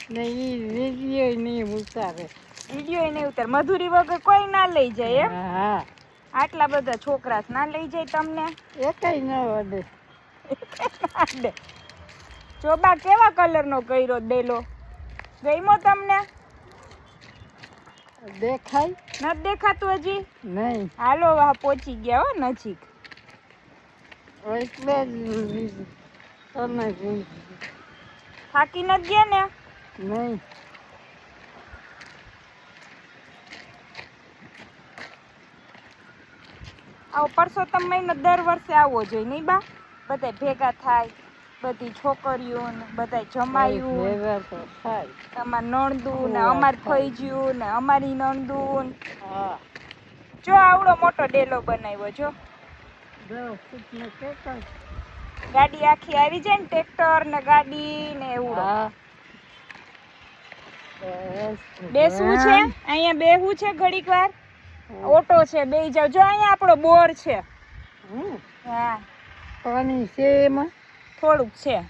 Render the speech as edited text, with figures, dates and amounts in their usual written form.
નહીં વિડીયો નહીં ઉતારે. વિડીયો નહીં ઉતાર. મધુરી વગર કોઈ ના લઈ જાય એમ? હા આટલા બધા છોકરા ના લઈ જાય તમને? એકાઈ ન વડે. ચોબા કેવા કલરનો કર્યો ડેલો? ગમ્યો તમને? દેખાય નથી દેખાતું હજી? નહીં. હાલો આ પહોંચી ગયા હો નજીક. એટલે જ તમે થાકી નથી ગયા ને? નહીં. આવો પરસોત્તમ મહિનો દર વર્ષે આવવો જોઈએ નહીં બા? બધા ભેગા થાય, બધી છોકરીઓ ને બધા જમાયું, ભેગા તો થાય. તમાર નણદુ ને અમાર થઈ ગયું ને અમારી નણદુ ને. હા જો આવડો મોટો ડેલો બનાવ્યો જો. ગાડી આખી આવી જાય ને, ટ્રેક્ટર ને ગાડી ને એવું. હા બેસવું છે અહીંયા, બેહવું છે ઘડીક વાર. ઓટો છે, બેહી જાવ. જો અહીંયા આપણો બોર છે. હા પાણી છે એમાં થોડુંક છે.